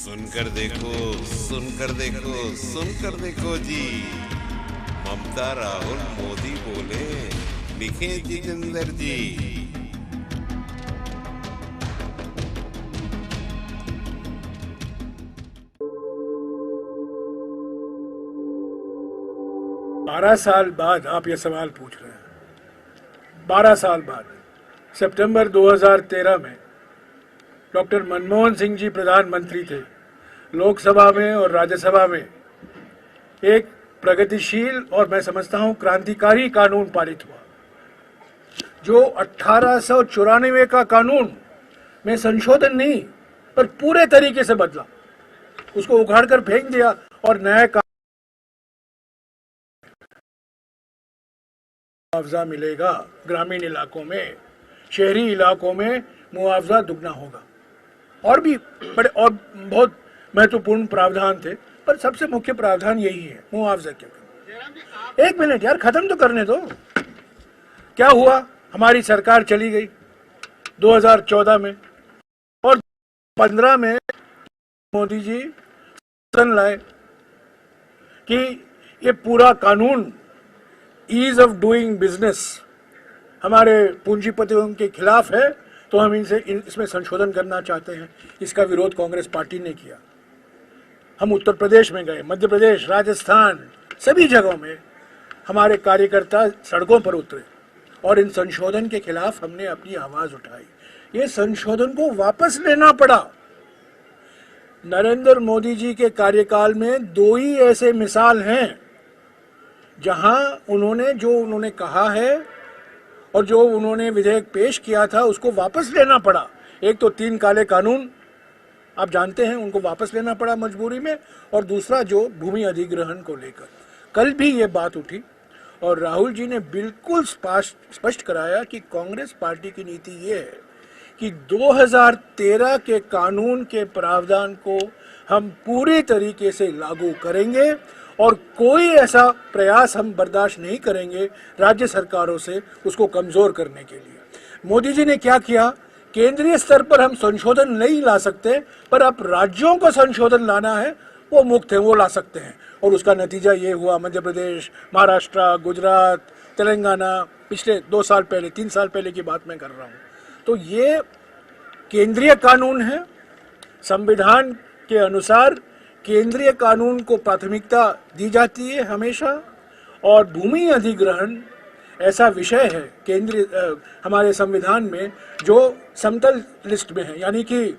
सुनकर देखो, सुनकर देखो, सुनकर देखो जी। ममता राहुल मोदी बोले, लिखे जितेंद्र जी। 12 साल बाद आप ये सवाल पूछ रहे हैं। 12 साल बाद सितंबर 2013 में डॉक्टर मनमोहन सिंह जी प्रधानमंत्री थे। लोकसभा में और राज्यसभा में एक प्रगतिशील और मैं समझता हूं क्रांतिकारी कानून पारित हुआ, जो 1894 का कानून में संशोधन नहीं पर पूरे तरीके से बदला, उसको उखाड़ कर फेंक दिया और नया मुआवजा मिलेगा। ग्रामीण इलाकों में, शहरी इलाकों में मुआवजा दुगना होगा। और भी बड़े और बहुत महत्वपूर्ण प्रावधान थे, पर सबसे मुख्य प्रावधान यही है, मुआवजा के। एक मिनट यार, खत्म तो करने दो। क्या हुआ? हमारी सरकार चली गई 2014 में और 15 में मोदी जी लाए कि ये पूरा कानून ईज ऑफ डूइंग बिजनेस हमारे पूंजीपतियों के खिलाफ है, तो हम इसमें संशोधन करना चाहते हैं। इसका विरोध कांग्रेस पार्टी ने किया। हम उत्तर प्रदेश में गए, मध्य प्रदेश, राजस्थान, सभी जगहों में हमारे कार्यकर्ता सड़कों पर उतरे और इन संशोधन के खिलाफ हमने अपनी आवाज उठाई। ये संशोधन को वापस लेना पड़ा। नरेंद्र मोदी जी के कार्यकाल में दो ही ऐसे मिसाल हैं जहां उन्होंने कहा है और जो उन्होंने विधेयक पेश किया था उसको वापस लेना पड़ा। एक तो 3 काले कानून आप जानते हैं, उनको वापस लेना पड़ा मजबूरी में, और दूसरा जो भूमि अधिग्रहण को लेकर कल भी ये बात उठी और राहुल जी ने बिल्कुल स्पष्ट कराया कि कांग्रेस पार्टी की नीति ये है कि 2013 के कानून के प्रावधान को हम पूरी तरीके से लागू करेंगे और कोई ऐसा प्रयास हम बर्दाश्त नहीं करेंगे राज्य सरकारों से उसको कमजोर करने के लिए। मोदी जी ने क्या किया? केंद्रीय स्तर पर हम संशोधन नहीं ला सकते, पर अब राज्यों को संशोधन लाना है, वो मुक्त है, वो ला सकते हैं। और उसका नतीजा ये हुआ, मध्य प्रदेश, महाराष्ट्र, गुजरात, तेलंगाना, पिछले 2 साल पहले, 3 साल पहले की बात मैं कर रहा हूँ। तो ये केंद्रीय कानून है। संविधान के अनुसार केंद्रीय कानून को प्राथमिकता दी जाती है हमेशा, और भूमि अधिग्रहण ऐसा विषय है केंद्रीय हमारे संविधान में जो समतल लिस्ट में है, यानी कि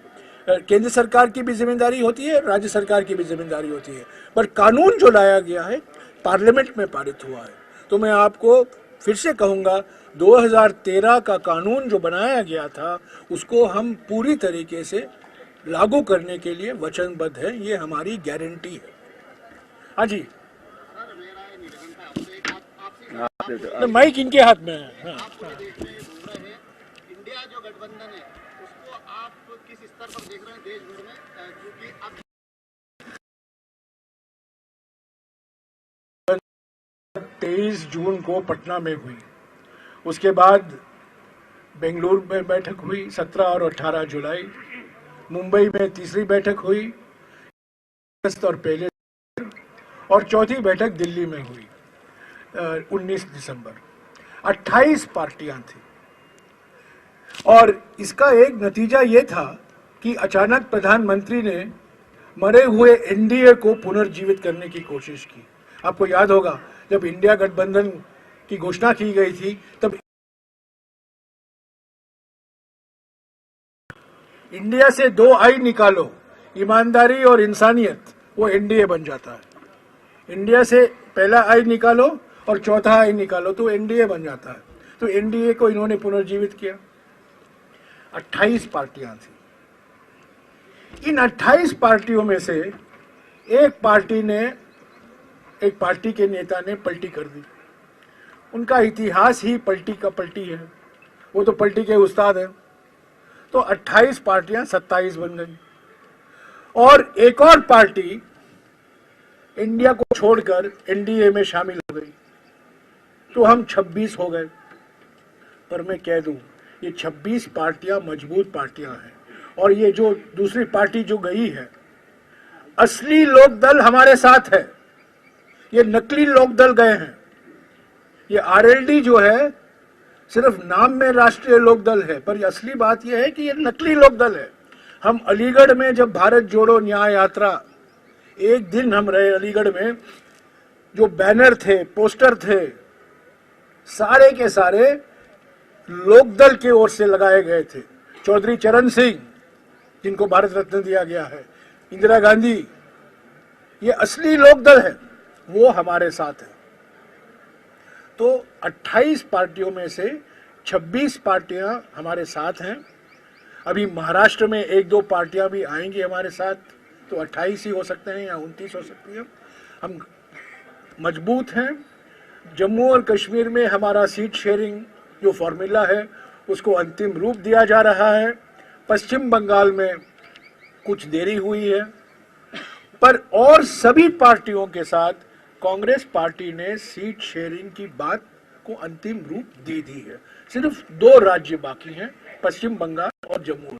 केंद्र सरकार की भी जिम्मेदारी होती है, राज्य सरकार की भी जिम्मेदारी होती है, पर कानून जो लाया गया है पार्लियामेंट में पारित हुआ है। तो मैं आपको फिर से कहूँगा, 2013 का कानून जो बनाया गया था उसको हम पूरी तरीके से लागू करने के लिए वचनबद्ध है, ये हमारी गारंटी है। हाँ जी, तो माइक इनके हाथ में है। हाँ। इंडिया जो गठबंधन है उसको आप किस स्तर पर देख रहे हैं देश भर में, क्योंकि अब 23 जून को पटना में हुई, उसके बाद बेंगलुरु में बैठक हुई 17 और 18 जुलाई, मुंबई में तीसरी बैठक हुई और पहले, और चौथी बैठक दिल्ली में हुई 19 दिसंबर। 28 पार्टियां थी और इसका एक नतीजा ये था कि अचानक प्रधानमंत्री ने मरे हुए एनडीए को पुनर्जीवित करने की कोशिश की। आपको याद होगा जब इंडिया गठबंधन की घोषणा की गई थी तब इंडिया से 2 आई निकालो, ईमानदारी और इंसानियत, वो एनडीए बन जाता है। इंडिया से पहला आई निकालो और चौथा आई निकालो तो एनडीए बन जाता है। तो एनडीए को इन्होंने पुनर्जीवित किया। 28 पार्टियां थी। इन 28 पार्टियों में से एक पार्टी के नेता ने पलटी कर दी। उनका इतिहास ही पलटी का पलटी है, वो तो पलटी के उस्ताद है। तो 28 पार्टियां 27 बन गई और एक और पार्टी इंडिया को छोड़कर एनडीए में शामिल हो गई, तो हम 26 हो गए। पर मैं कह दूं, ये 26 पार्टियां मजबूत पार्टियां हैं और ये जो दूसरी पार्टी जो गई है असली लोकदल हमारे साथ है, ये नकली लोकदल गए हैं। ये आरएलडी जो है सिर्फ नाम में राष्ट्रीय लोकदल है, पर असली बात यह है कि ये नकली लोकदल है। हम अलीगढ़ में जब भारत जोड़ो न्याय यात्रा, एक दिन हम रहे अलीगढ़ में, जो बैनर थे, पोस्टर थे, सारे के सारे लोकदल की ओर से लगाए गए थे। चौधरी चरण सिंह, जिनको भारत रत्न दिया गया है, इंदिरा गांधी, ये असली लोकदल है, वो हमारे साथ है। तो 28 पार्टियों में से 26 पार्टियां हमारे साथ हैं। अभी महाराष्ट्र में 1-2 पार्टियां भी आएंगी हमारे साथ, तो 28 ही हो सकते हैं या 29 हो सकती हैं। हम मजबूत हैं। जम्मू और कश्मीर में हमारा सीट शेयरिंग जो फॉर्मूला है उसको अंतिम रूप दिया जा रहा है। पश्चिम बंगाल में कुछ देरी हुई है, पर और सभी पार्टियों के साथ कांग्रेस पार्टी ने सीट शेयरिंग की बात को अंतिम रूप दे दी है। सिर्फ 2 राज्य बाकी हैं, पश्चिम बंगाल और जम्मू।